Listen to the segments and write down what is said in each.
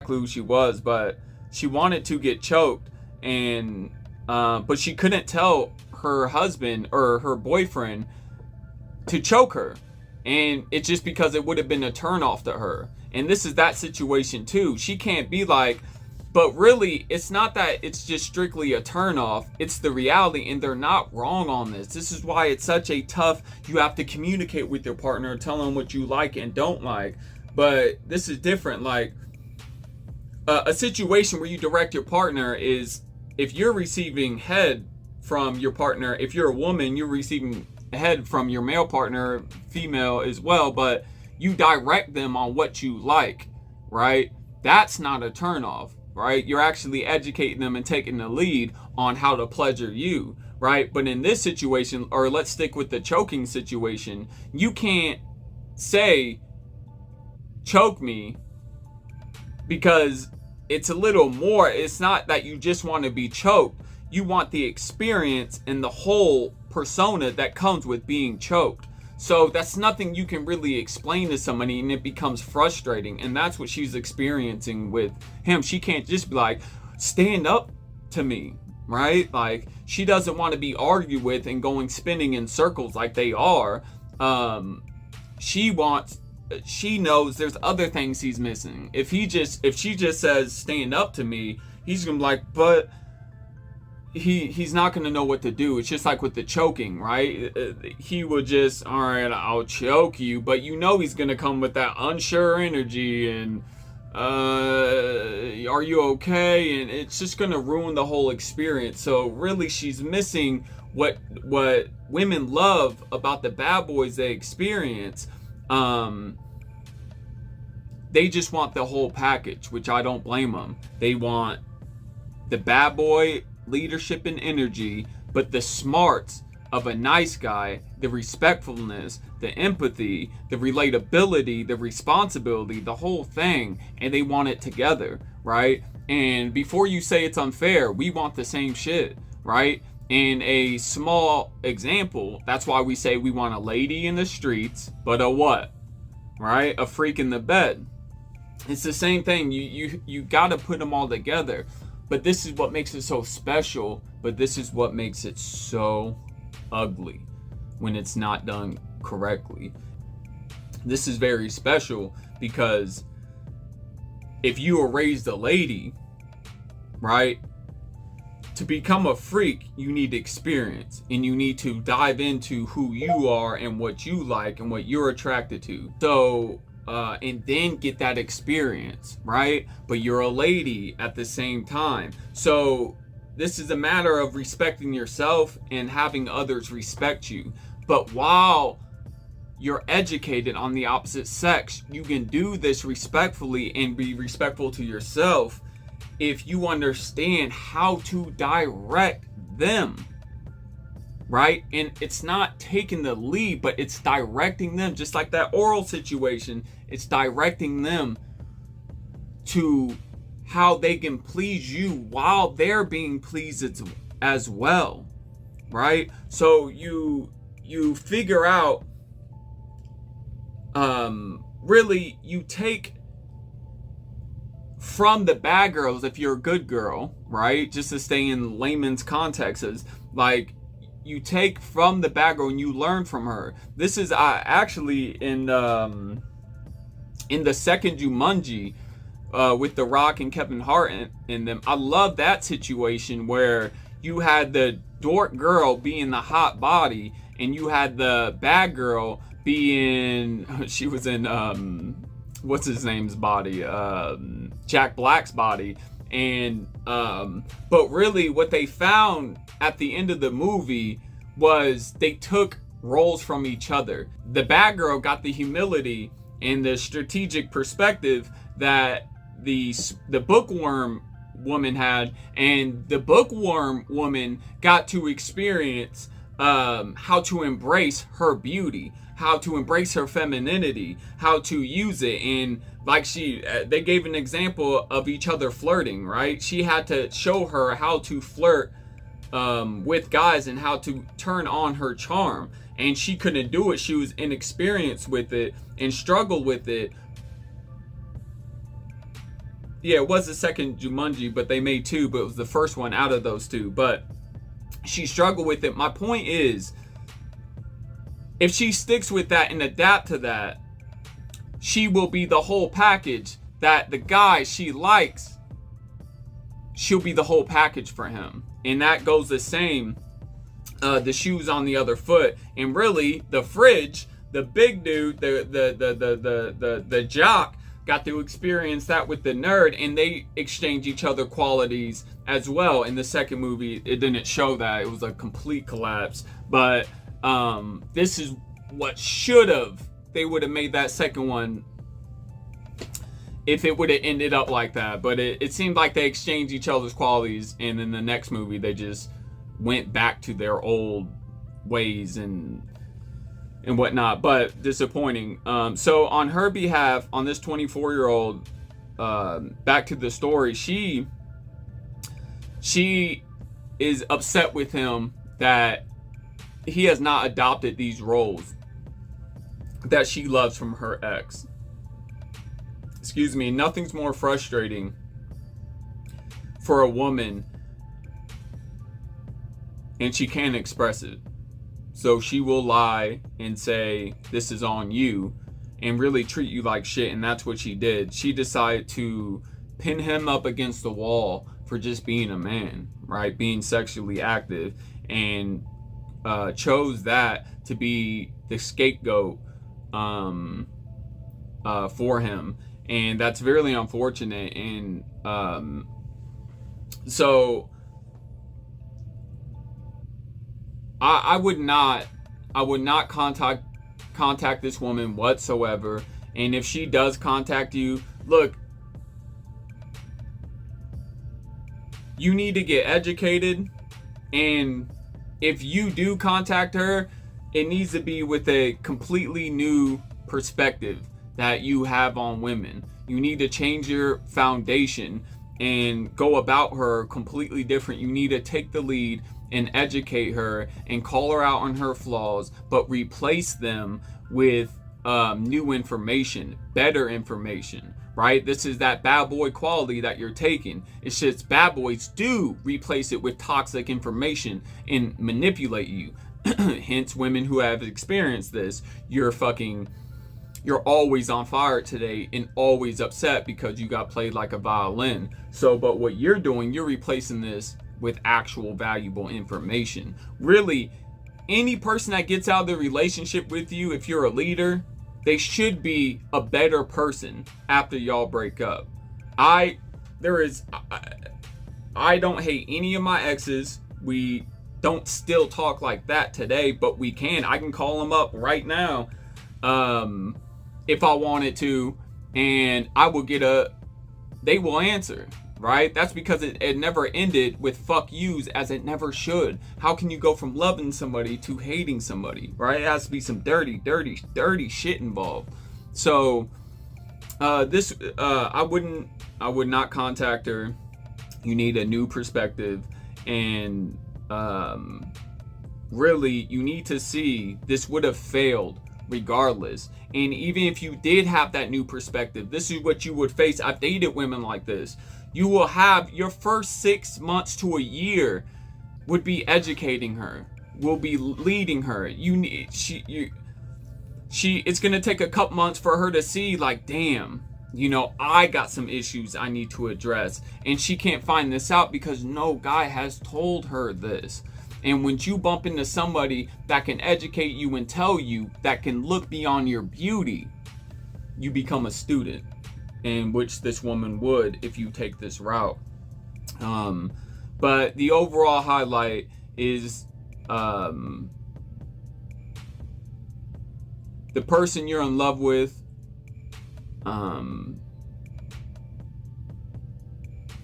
exactly who she was, but she wanted to get choked, and but she couldn't tell her husband or her boyfriend to choke her, and it's just because it would have been a turnoff to her. And this is that situation too. She can't be like, but really, it's not that it's just strictly a turnoff. It's the reality, and they're not wrong on this. This is why it's such a tough. You have to communicate with your partner, tell them what you like and don't like. But this is different. Like a situation where you direct your partner is if you're receiving head from your partner. If you're a woman, you're receiving head from your male partner, female as well, but you direct them on what you like, right? That's not a turnoff, right? You're actually educating them and taking the lead on how to pleasure you, right? But in this situation, or let's stick with the choking situation, you can't say choke me, because it's a little more. It's not that you just want to be choked. You want the experience and the whole persona that comes with being choked. So that's nothing you can really explain to somebody, and it becomes frustrating. And that's what she's experiencing with him. She can't just be like, stand up to me, right? Like, she doesn't want to be argued with and going spinning in circles like they are. She knows there's other things he's missing. If she just says stand up to me, he's gonna be like, but he's not going to know what to do. It's just like with the choking, right? He would just, all right, I'll choke you, but you know he's going to come with that unsure energy and are you okay? And it's just going to ruin the whole experience. So really, she's missing what women love about the bad boys they experience. They just want the whole package, which I don't blame them. They want the bad boy leadership and energy, but the smarts of a nice guy, the respectfulness, the empathy, the relatability, the responsibility, the whole thing, and they want it together, right? And before you say it's unfair, we want the same shit, right? In a small example, that's why we say we want a lady in the streets, but a what? Right? A freak in the bed. It's the same thing. You got to put them all together. But this is what makes it so special, but this is what makes it so ugly when it's not done correctly. This is very special because if you were raised a lady, right, to become a freak, you need experience, and you need to dive into who you are and what you like and what you're attracted to. So, and then get that experience, right? But you're a lady at the same time. So this is a matter of respecting yourself and having others respect you. But while you're educated on the opposite sex, you can do this respectfully and be respectful to yourself if you understand how to direct them, right? And it's not taking the lead, but it's directing them, just like that oral situation. It's directing them to how they can please you while they're being pleased as well, right? So you figure out, really, you take from the bad girls, if you're a good girl, right? Just to stay in layman's context, is like, you take from the bad girl and you learn from her. This is actually in the second Jumanji, with The Rock and Kevin Hart in them. I love that situation where you had the dork girl being the hot body, and you had the bad girl being, she was in what's his name's body, Jack Black's body. And but really what they found at the end of the movie was they took roles from each other. The bad girl got the humility and the strategic perspective that the bookworm woman had, and the bookworm woman got to experience how to embrace her beauty, how to embrace her femininity, how to use it. And like they gave an example of each other flirting, right? She had to show her how to flirt with guys and how to turn on her charm, and she couldn't do it. She was inexperienced with it and struggled with it. Yeah, it was the second Jumanji, but they made two, but it was the first one out of those two. But she struggled with it. My point is, if she sticks with that and adapt to that, she will be the whole package that the guy she likes, she'll be the whole package for him. And that goes the same, the shoes on the other foot. And really, the fridge, the big dude, the jock, got to experience that with the nerd, and they exchange each other qualities as well. In the second movie, it didn't show that. It was a complete collapse. But this is what they would have made that second one if it would have ended up like that. But it seemed like they exchanged each other's qualities, and in the next movie they just went back to their old ways and whatnot. But disappointing. So on her behalf, on this 24-year-old, back to the story, she is upset with him that he has not adopted these roles that she loves from her ex. Excuse me. Nothing's more frustrating for a woman, and she can't express it. So she will lie and say, this is on you, and really treat you like shit. And that's what she did. She decided to pin him up against the wall for just being a man, right? Being sexually active, and chose that to be the scapegoat for him. And that's very unfortunate. And so I would not contact this woman whatsoever. And if she does contact you, look, you need to get educated. And if you do contact her, it needs to be with a completely new perspective that you have on women. You need to change your foundation and go about her completely different. You need to take the lead and educate her and call her out on her flaws, but replace them with new information, better information, right? This is that bad boy quality that you're taking. It's just bad boys do replace it with toxic information and manipulate you. Hence, women who have experienced this, you're always on fire today and always upset because you got played like a violin. So, but what you're doing, you're replacing this with actual valuable information. Really, any person that gets out of the relationship with you, if you're a leader, they should be a better person after y'all break up. I don't hate any of my exes. We don't still talk like that today, but we can. I can call them up right now if I wanted to, and they will answer. Right? That's because it never ended with fuck yous, as it never should. How can you go from loving somebody to hating somebody? Right? It has to be some dirty shit involved. So I would not contact her. You need a new perspective, and really you need to see this would have failed regardless. And even if you did have that new perspective, this is what you would face. I've dated women like this. You will have your first 6 months to a year would be educating her, will be leading her. It's gonna take a couple months for her to see, like, damn, I got some issues I need to address, and she can't find this out because no guy has told her this. And when you bump into somebody that can educate you and tell you, that can look beyond your beauty, you become a student. In which this woman would if you take this route. But the overall highlight is the person you're in love with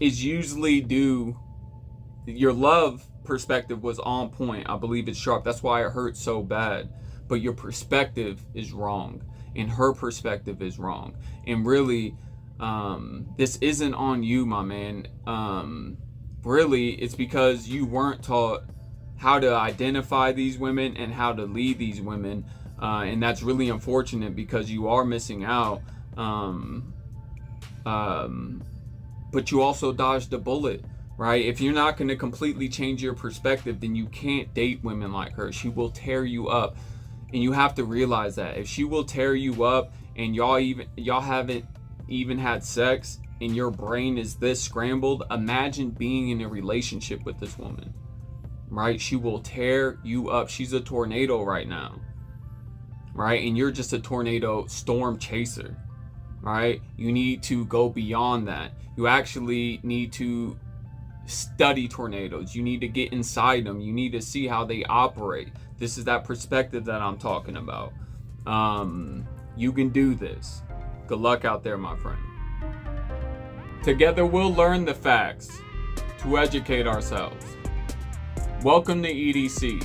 is usually due. Your love perspective was on point. I believe it's sharp. That's why it hurts so bad. But your perspective is wrong, and her perspective is wrong. And really, this isn't on you, my man. Really, it's because you weren't taught how to identify these women and how to lead these women. And that's really unfortunate because you are missing out but you also dodged a bullet, right? If you're not going to completely change your perspective, then you can't date women like her. She will tear you up. And you have to realize that if she will tear you up and y'all haven't even had sex and your brain is this scrambled, imagine being in a relationship with this woman, right? She will tear you up. She's a tornado right now, right? And you're just a tornado storm chaser, right? You need to go beyond that. You actually need to study tornadoes. You need to get inside them. You need to see how they operate. This is that perspective that I'm talking about. You can do this. Good luck out there, my friend. Together we'll learn the facts to educate ourselves. Welcome to EDC.